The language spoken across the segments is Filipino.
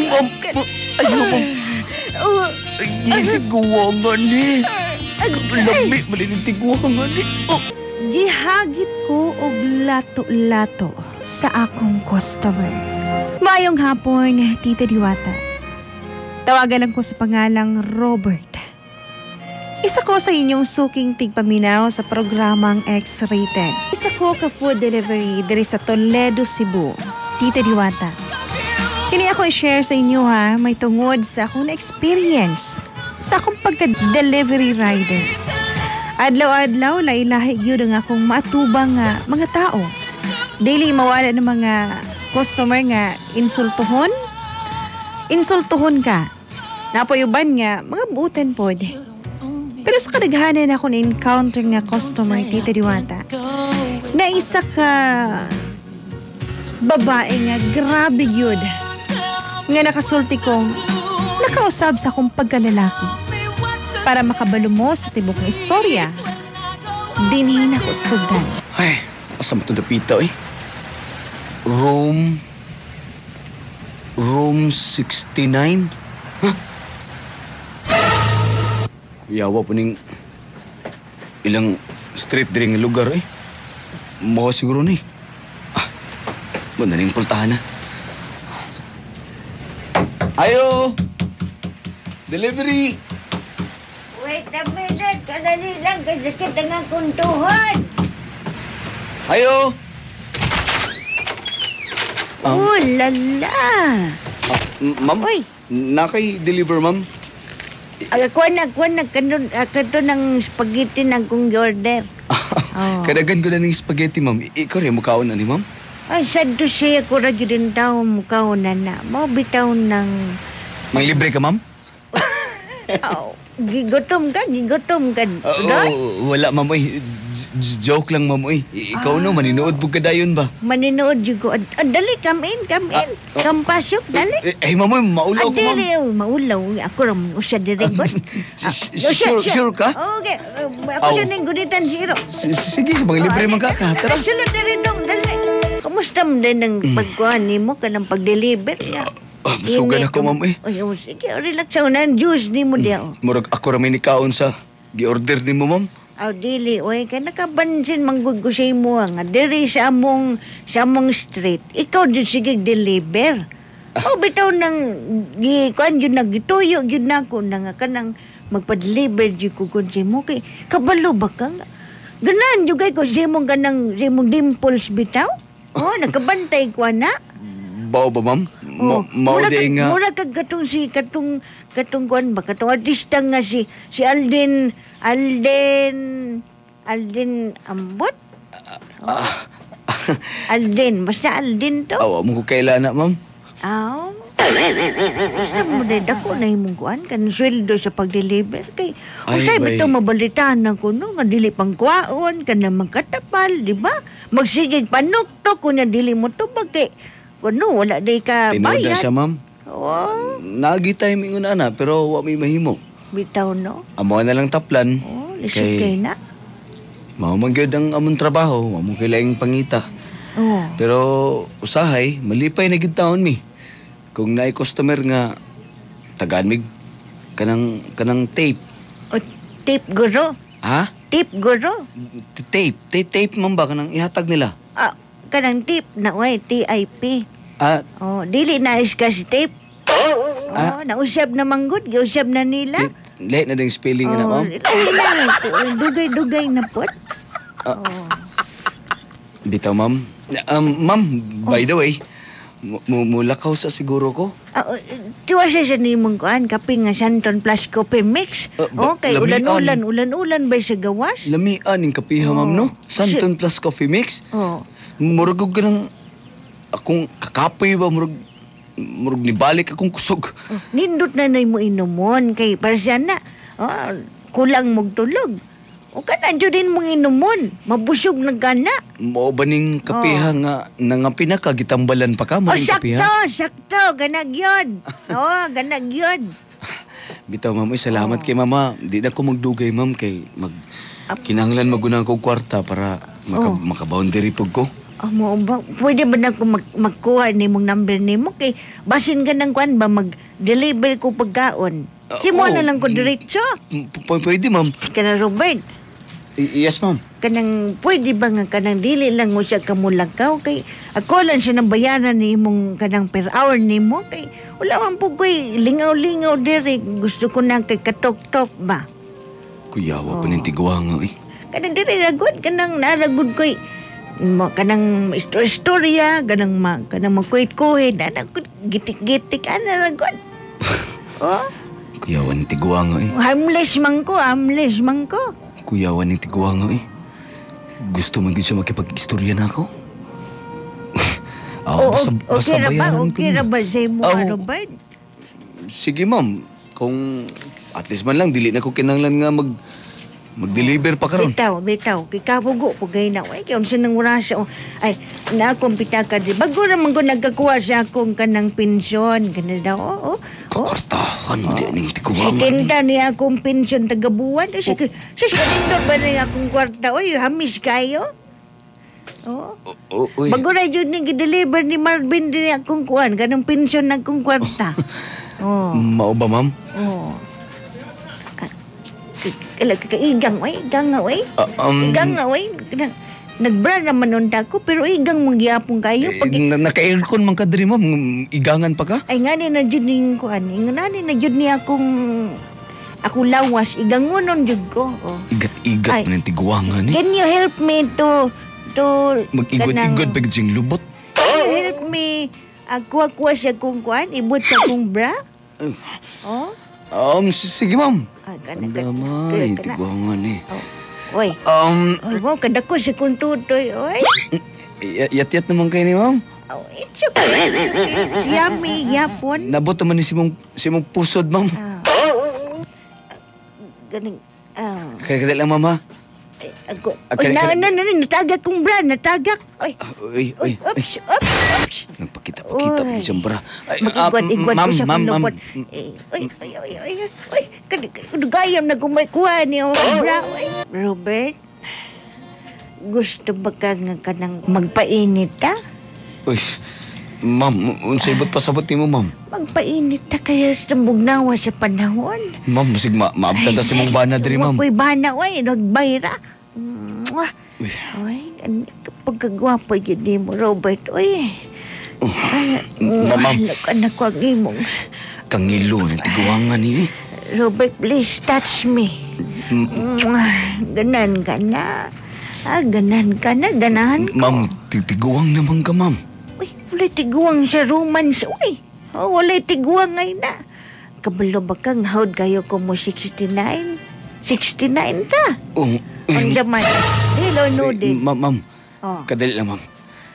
Ma'am, ayaw, ma'am. Tiguangan ni. Lami, malinin tiguangan ni. Gihagit ko og lato-lato sa akong customer. Mayong hapon, Tita Diwata. Tawagan lang ko sa pangalang Robert. Isa ko sa inyong suking tigpaminaw sa programang X-Rated. Isa ko ka food delivery diri sa Toledo, Cebu. Tita Diwata. Kini ako i-share sa inyo ha, may tungod sa akong experience sa akong pagka-delivery rider. Adlaw-adlaw, lahi-lahi yun ang akong matubang nga mga tao. Daily mawala ng mga customer nga insultuhon ka. Napoyuban nga, mga buutan po. Pero sa kadaghanan ako na-encounter nga customer, Tita Diwata, na isa ka babae nga grabe yun. Nga nakasulti kong nakausab sa akong pagkalalaki. Para makabalo mo sa tibok ng istorya, dinhin ako sugdan. Ay, asa mo ito dapita eh. Room 69? Huh? Yawa po ning ilang street diri nga lugar eh. Mo siguro ni. Muna ning pultahan na. Ayo! Delivery! Wait a minute, kadali lang kasi kita nga kuntuhan. Ayo! Oh, lala. Ma'am? Uy. Nakay-deliver, ma'am? Kuha na, kanto ng spaghetti na kong order. Kadagan ko na ng spaghetti, ma'am. Ikaw rin, mukhaon na ni ma'am? Ay, sad to siya ko na din tao mukha na na. Mabitaw ng... Manglibre ka, ma'am? Gigotom ka. Wala, ma'am. Joke lang, ma'am. Ikaw no, maninood po ka dayon ba? Maninood yung ko. Dali, come in. Kampasok, dali. Ma'am, maulaw ko, ma'am. Dali, maulaw. Ako ram siya direkod. Sure ka? Okay. Ako siya nang gunitan, zero. Sige, manglibre man ka. Tara. Sulat na rin dong, dali. Kamusta mo din ang pagkuhan mo ka ng pag-deliver niya? Sugan ako, ma'am eh. Sige, relax ako na. Juice ni mo diya. Murag ako ramin ikaon sa gi-order ni mo, ma'am. Dili. Oy, ka nakabansin manggod ko sa imo nga. Diri sa among street. Ikaw din sige deliver. Bitaw nang kuhan yun nagituyo yun na ako na nga ka nang magpa-deliver yun ko kung mo. Kay kabalo ba ka nga? Ganan yung ko sa imong dimples bitaw? Nakabantay ko na. Bao ba, ma'am? Mauday nga. Mura kag katong kuan ba? Katong artista nga si Alden Ambot? Alden. Basta Alden to? Awa mo ko kailan na, ma'am. Basta mo na dako na himong kuan. Kan sweldo sa pag-deliver. Kay, Ay, usay bay. bitaw mabalitaan na ko, no? Nga dili pang kuwaon, ka na magkatapal, di ba? Magsigig panuktok kung na dili mo to. Kay, kuno, wala day ka Tinoda bayad. siya, ma'am. Nagitay mingon na, pero wa may mahimo. Bitaw, no? Amo na lang taplan. Lisod kay na. Maumangyod ang among trabaho, among kailaing pangita. Pero usahay, malipay na gid taon mi. Kung naay customer nga taganmig kanang tape. Tape guro? Ha? Tape guro? Tape man ba kanang ihatag nila? Kanang tape na way, TIP. Dili na is kasi tape. Nausap na manggod, giusap na nila. Late na ding spelling na, ma'am. Dugay na pot. Bitaw, ma'am. Ma'am, by the way, mulakaw sa siguro ko. Tiwa siya ni mong kuan, kape nga Santon plus coffee mix. Okay, ulan-ulan ba sa gawas? Lamian yung kapiha, ma'am, no? Santon plus coffee mix? Murag ka ng akong kakapoy ba? Murag nibalik akong kusog. Nindot na mo inumon kay para siya na. Kulang mong tulog. O ka na din mong inumon. Mabusog na gana. Mao ba ning kapiha nga nangapina ka gitambalan pa ka mo ning kapiha? Sakto. Ganag yun. Ganag yun. Bitaw, ma'am, salamat kay mama. Di na ko magdugay, ma'am, kay kinahanglan maguna ko kwarta para maka-boundary pug ko. Amo ba, pwede ba na ako magkuha ni mong number ni mo? Kay, basin ka ng kuan ba, mag-deliver ko pagkaon. Simo na lang ko diretso. Pwede, ma'am. Kana Robert, Yes, ma'am. kanang pwede ba nga kanang dili lang mo siya kamulakaw kay ako lang siya nang bayaran ni mong kanang per hour ni mo kay wala man po ko'y lingaw-lingaw diri gusto ko na kay katok-tok ba Kuyawa pa ng tiguwa nga, eh. kanang diri ragod kanang naragod ko'y kanang istorya kanang makuit-kuhit ana gitik-gitik ana ragod oh Kuyawa ng tiguwa nga, eh. harmless man ko Kuyawa ng tiguwa nga, eh. Gusto man gud siya makipag-istorya na ako? okay ra ba bayaran ko okay na. ra ba sa mo Robert Sige, ma'am. Kung at least man lang, dili na ko kinanglan nga mag-deliver pa karon. Bitaw. Kay kabugo po gay na. Ay, kaya unsa nang orasya. Ay, na akong pitaka di. Bago naman ko nagkakuha sa akong kanang pensyon. Kana daw, Kakartahan mo din ang tiguwa nga. Sikinta niya akong pensyon tagabuwan. Sus, kanindot ba na akong kwarta? Uy, hamis kayo. Uy. Bago na yun ni deliver ni Marvin din akong kuwan. Kanang pensyon na akong kwarta. Mao ba, ma'am? Igang nga, Igang nga, Nagbra naman nun ko, pero igang mangyapong kayo. Naka-aircon man ka diri, ma'am. Igangan pa ka? Ay, nga na dyan yung kuhan. Nga na dyan niya ako lawas. Igangunon dyan ko. Igat-igat man ang tiguwa nga ni. Can you help me to Mag-igod-igod pa gid siyang lubot. Can you help me kuha siya kung kuhan? Ibot sa kong bra? Sige, ma'am. Damay, tiguwa nga ni. Oy, kadako siya kong tutoy, oy. Yat-yat naman kayo ni ma'am. It's okay. It's yummy, yapon. Nabot naman ni simong pusod, ma'am. Galing, Kaya lang, mama. Natagak kong bra, natagak. Uy. Oops. Nagpakita pa isang bra. Mag-igwad ko siya kung lupot. Gayam na kumaikuha niya ang bra. Robert, gusto ba ka nga kanang magpainit ta? Uy, ma'am, unsay ba't pasabot ni mo, ma'am? Magpainit ta kaya sa bugnawa sa panahon. Ma'am, musig maabtan ta si mong bana diri, ma'am. Wako'y bana, nagbayra. Uy, pagkagwapo yun mo, Robert. Uy, ma'am. Anak ko ang imong. Kangilo ng tiguangan ni. Robert, please touch me. Ganan ka na. Ganahan ko. Ma'am, tiguang naman ka, ma'am. Uy, walay tiguang sa romance. Uy, walay tiguang ngay na. Kabalo ba kang hawd kayo ko mo 69? 69 ta? Ang jaman. Hello, no din. Ma'am, kadali lang, ma'am.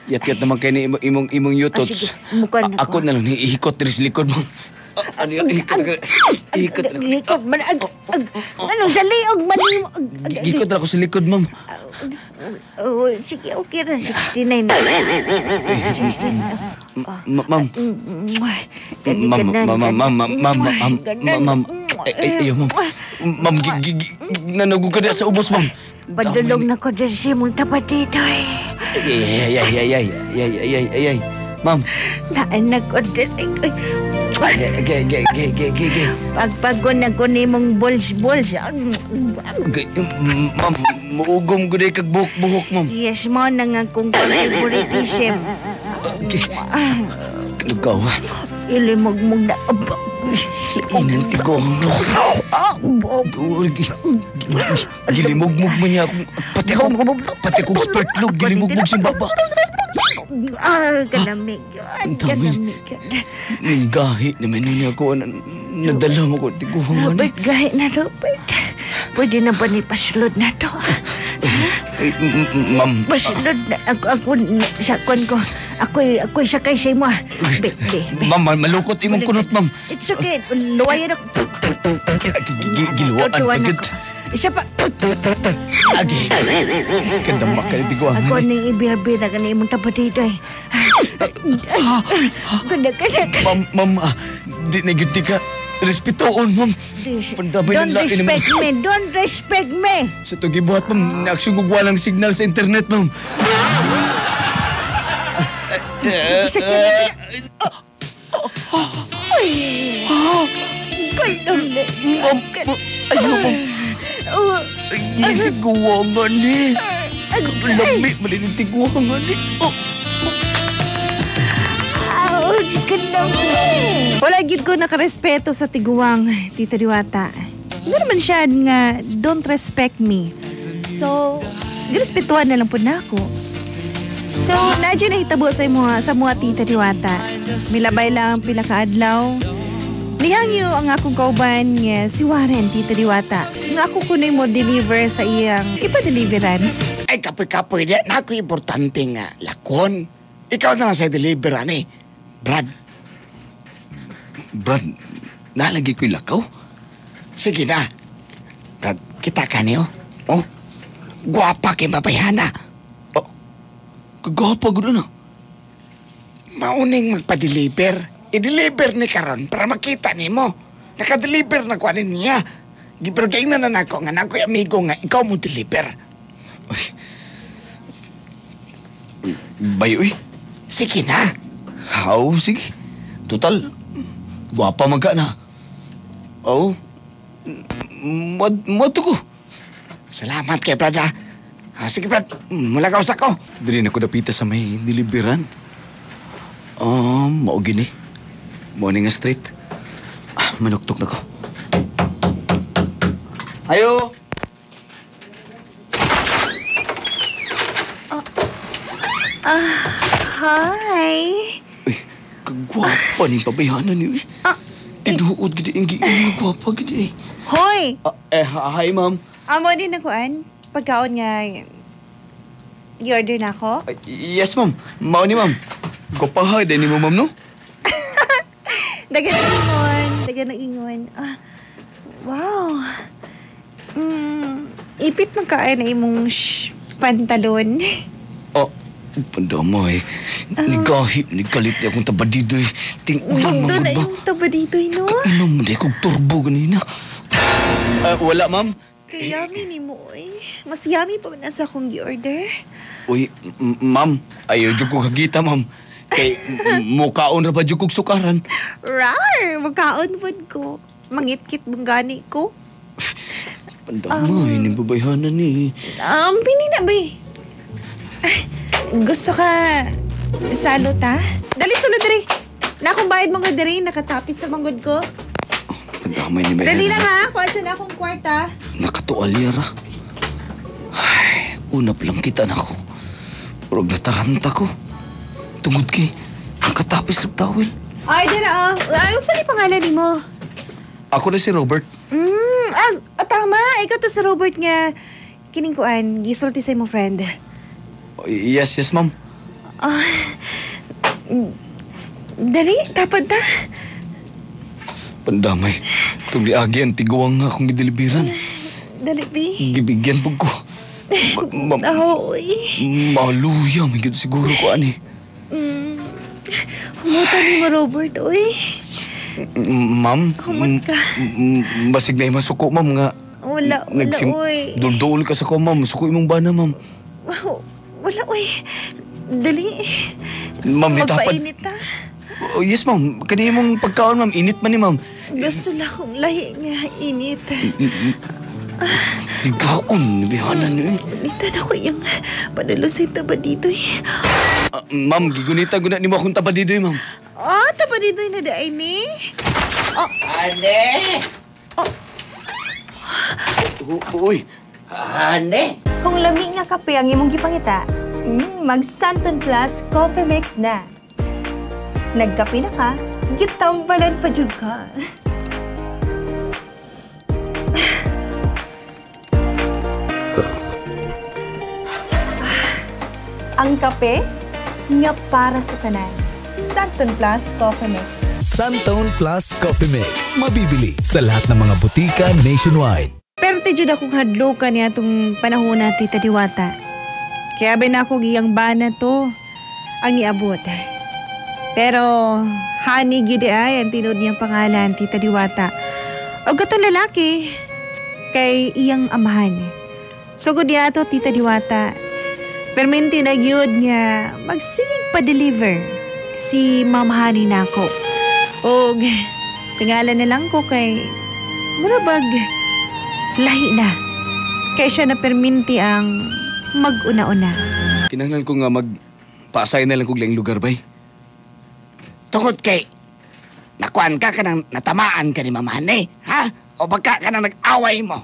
Yat-yat naman kayo ni imong yutots. Sige, mukan ako. Ako na lang, ihikot rin sa likod, ma'am. Hikot man. Ano, sa liog man. Hikot ako sa likod, ma'am. Sige, okay rin. 69 na. 16. Ma'am. Ma'am. Ayaw, ma'am. Ma'am, nanagog ka na sa ubos, ma'am. Padulong na ko dyan si mong tapat dito eh. Ay. Ma'am. Naanak ko dyan eh. Pagpagod na ko ni mong balls. Ma'am, muugom ko na kag buhok-buhok, ma'am. Yes mo na nga kung favoritism. Lugaw. Ilimog-mog na. Inanti ko ang gilimog-mog mo niya akong pati akong sparklog gilimog-mog siyang baba. Kanamig yun. Gahi naman niya ako. Nadala mo ko. Robert, gahi na Robert. Pwede na ba ni pasulod na to? Ma'am. Pasulod na. Ako sa kwan ko. Ako'y sakay sa imo. Ma'am, malukot imong kunot, ma'am. It's okay. Luwayan ako. Giluwaan pagkat. Isa pa. Agi. Kandamak ka na tiguangan. Ako ning ibira-bira ka na imong tapat dito eh. Kada. Ma'am, di na gyud ka. Respetoon, ma'am. Don't respect me. Sa to gibuhat, ma'am, na-action gugwalang signal sa internet, ma'am. Ayaw, ma'am. Ay, tiguangan ni. Lami, malinig tiguangan ni. Ouch, kalami. Wala gyud ko nakarespeto sa tiguang, Tita Diwata. Nga naman siya nga don't respect me. So, girespetuhan na lang po na ako. So, nadyo na hitabo sa mga Tita Diwata. Milabay lang pila ka adlaw. Nihangyo ang akong kauban nga si Warren, Tita Diwata. Nga ako kunay mo deliver sa iyang ipa-deliveran. Ay, kapoy-kapoy di. Naku, importante nga. Lakon. Ikaw na lang sa deliveran eh. Brad, Brad, nalagi ko'y lakaw. sige na. Brad, kita ka niyo. Oh, guwapa kay mapayhana. Kagapa ko na. Mauning magpa-deliver. I-deliver ni karon para makita ni mo. Naka-deliver na ko niya. Pero kayo na nako nga nako'y amigo nga ikaw mo deliver. Bayoy. Sige na. How, sige. Total, guwapa magka na. Oh, mato ko. Salamat kay Brad ha. Sige Brad, mula ka usa ko. Dili na ko napita sa may deliveran. Mao gini. Morning nga street. Manuktok na ko. Ayo! Hi! Uy, kagwapa ni pabayhanan ni. Tinuod gidi ang giing gwapa gidi. Hoy! Hi ma'am. Amo din nakuan. Pagkaon nga i-order na ako. Yes ma'am. Mao ni ma'am. Gwapahay din ni mo ma'am no? Dagan ng ingon. Dagan ng ingon. Wow. Ipit man kain na imong pantalon. Pandamay. Nagalit niya akong tabadidoy. Ting-ulan Doon na ba? yung taba dito, no? Kainom mo di akong turbo ganina. Wala ma'am. Kaya yummy ni mo, eh. Mas yummy pa man sa akong gi-order. Uy, ma'am. Ayaw dyan ko kagita ma'am. Kay mukaon ra pa dyan kong sukaran. Rar! Magkaon po ko. Mangit-kit mong gani ko. Pandamay, nibabayhanan ni. Pini na ba eh? Gusto ka salot ha? Dali sunod diri. Na akong bayad mga diri, nakatapis sa manggod ko. Pandamay ni Bayanan. Dali lang ha, kuha sa na akong kwarta. Nakatualya ra. Ay, una pa lang kita na ko. Pero nataranta ko. Tungod kay nakatapis sa tawel. Ay, dala Ay, saan yung pangalan ni mo? Ako na si Robert. Tama. Ikaw to si Robert nga. Kining kuan, gisulti sa imong friend. Yes, ma'am. Dali, tapad ta. Pandamay. Itong liagi ang tiguang nga akong gideliveran. Dali, Bi. Gibigyan po ko. Uy. Maluya, may gid siguro ko ani. Humuta ni mo, Robert, uy. Ma'am? Humot ka. Basig na masuko, ma'am, nga. Wala, uy. Dul-dul ka sa ko, ma'am. Suko imong bana, ma'am. Wala, uy. Dali. Ma'am, nitapad. Magpainit ta. Yes, ma'am. Kani mong pagkaon, ma'am. Init man ni, ma'am. Gusto lang akong lahi nga init. Ikaon, bihanan ni. Panitan ako yung panalusin taba dito eh. Ma'am, gigunita ko na ni mo akong tabad dito, ma'am. Taba dito na daay ni. Ane! Uy. Ane! Kung lami nga kape ang imong gipangita, mag Santon Plus Coffee Mix na. Nagkape na ka, gitambalan pa jud ka. Ang kape nga para sa tanan. Santon Plus Coffee Mix. Santon Plus Coffee Mix. Mabibili sa lahat ng mga butika nationwide. Pero ti jud akong hadlokan niya itong panahon na Tita Diwata. Kaya ba na ako giyang bana to ang niabot. Pero Honey gidi ay ang tinod niyang pangalan, Tita Diwata. O gatong lalaki kay iyang amahan. Sugod niya to, Tita Diwata. Perminti na yun nga magsigig pa-deliver si Ma'am Honey nako. O tingalan na lang ko kay murabag lahi na. Kaya siya na perminti ang mag-una-una. Kinahanglan ko nga magpaasay na lang kog laing lugar bay. Tungod kay nakuan ka nang natamaan ka ni Mama Honey, ha? O baka ka nang nag-away mo?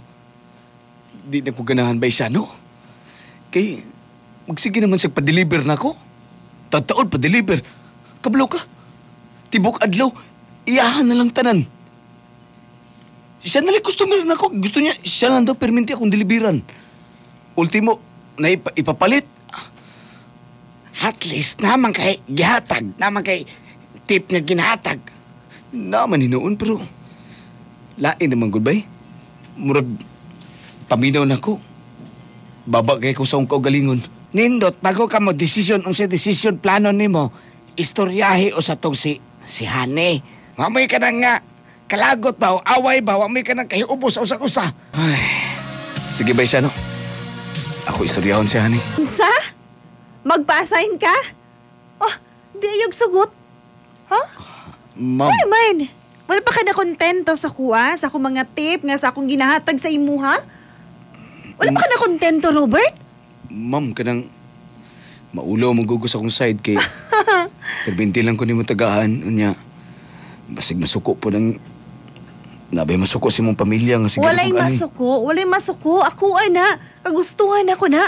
Di na ko ganahan bay siya, no? Kay magsige naman siya pa-deliver na ako. Tataon pa-deliver. Kablaw ka. Tibok adlaw, iyahan na lang tanan. Siya nalang customer na ako. Gusto niya, siya lang daw perminti akong deliveran. Ultimo, na ipapalit. At least naman kay gihatag, naman kay tip nga ginahatag. Naman hinoon, pero lain naman, goodbye. Murag, paminaw na ako. Baba kay ko sa akong kaugalingon. Nindot, bago ka mo desisyon unsa desisyon plano nimo, istoryahe o sa tong si Honey. Mamoy ka na nga, kalagot ba o away ba, mamoy ka na kahiubos o usa-usa. Ay, sige ba siya, no? Ako istoryahon si Honey. Sa? Magpa-assign ka? Oh, di ayog sugot. Ha? Ma'am, Ay, man. Wala pa ka na kontento sa kuha, sa akong mga tip, nga sa akong ginahatag sa imuha? Wala pa ka na kontento, Robert? ma'am, kanang maulaw magugos akong side kay pagbinti lang ko ni mo tagaan. Unya, basig masuko po ng nabay masuko si mong pamilya nga sige. Walay masuko. Ako ay na. Kagustuhan ako na.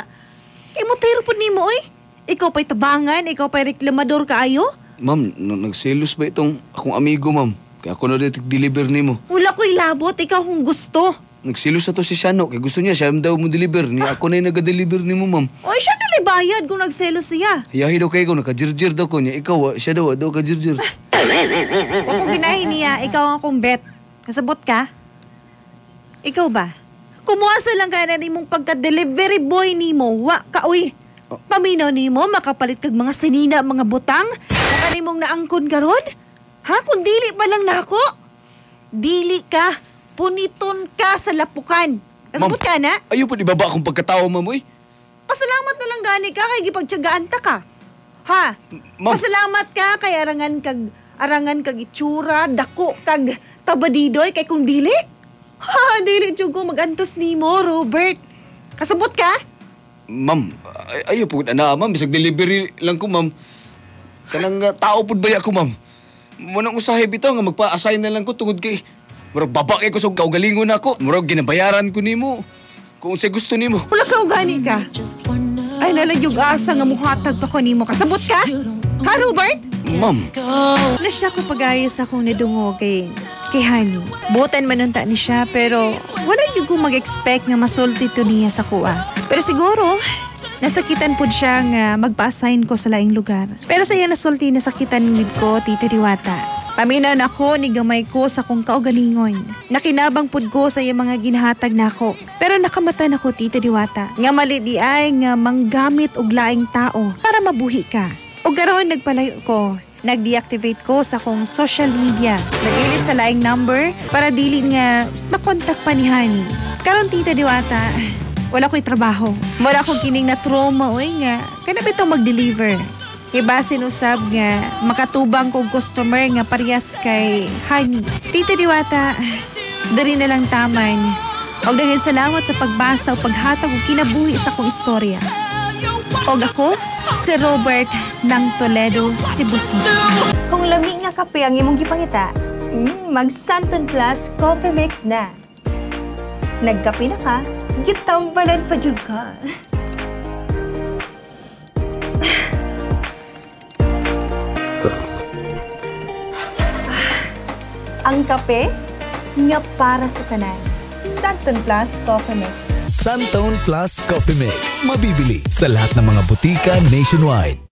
Kay mo tiro po ni mo, oy. Ikaw pa'y tabangan, ikaw pa'y reklamador kaayo. Ma'am, nagselos ba itong akong amigo, ma'am? Kaya ako na deliver ni mo. Wala ko'y labot, ikaw kung gusto. Nagselos na to si Shano, kaya gusto niya, siya daw mo deliver. Ni ako na yung nag-deliver ni mo, ma'am. Oy, siya nalay bayad kung nagselos siya. Hiyahi daw kayo, naka-jirjir daw ko niya. Ikaw, siya daw ka-jirjir. O kung ginahin niya, ikaw ang akong bet. Kasabot ka? Ikaw ba? Kumuasa lang ka na ni mong pagka-delivery boy ni mo. Wa ka, uy. Paminaw ni mo, makapalit kag mga sinina, mga butang. Baka ni mong naangkon karon? Ha? Kung dili pa lang na ako? Dili ka. Puniton ka sa lapukan. Kasabot ka na? Ayaw po ibaba akong pagkatao, ma'am, uy. Pasalamat na lang gani ka kay gipagtiyagaan ta ka. Ha? Ma'am. Pasalamat ka kay arangan kag itsura, dako kag tabadidoy kay kung dili. Ha, dili jud ko magantos nimo, Robert. Kasabot ka? Ma'am, ayaw po na, ma'am. Bisag delivery lang ko, ma'am. Kanang tao po ba ako, ma'am? Munang usahe bitaw nga magpa-assign na lang ko tungod kay murag babakay ko sa kaugalingon ako. Murag ginabayaran ko nimo. Kung sa gusto nimo. Wala ka ugani ka. Ay nalagyog asa nga muhatag pa ko nimo. Kasabot ka? Ha, Robert? Ma'am, Nasya ko pagayos akong nadungog kay Honey. Butan manunta ni siya pero wala yung ko mag-expect nga masulti to niya sa kuha. Pero siguro, nasakitan po siya nga magpa-assign ko sa laing lugar. Pero sa iya nasulti nasakitan nid ko, Tita Diwata. Paminaw ako ni gamay ko sa kong kaugalingon. Nakinabang pud ko sa iya mga ginahatag nako. Pero nakamatan ako, Tita Diwata. Nga mali di ay nga manggamit og laing tao para mabuhi ka. O garon nagpalayo ko. Nag-deactivate ko sa kong social media. Nag-ilis sa laing number para dili nga makontak pa ni Honey. Karon, Tita Diwata, wala ko'y trabaho. Wala ko kining na trauma, oy nga. Kanapit itong mag-deliver. Iba sinusab nga makatubang kong customer nga parehas kay Honey. Tita Diwata, dari na lang taman. Og dahil salamat sa pagbasa o paghatag o kinabuhi sa kong istorya. Og ako, si Robert ng Toledo, Cebu City. Kung lami nga kape ang imong gipangita, mag Santon Plus Coffee Mix na. Nagkape na ka, gitambalan pa jud ka. Ang kape nga para sa tanan. Santon Plus Coffee Mix. Santon Plus Coffee Mix. Mabibili sa lahat ng mga butika nationwide.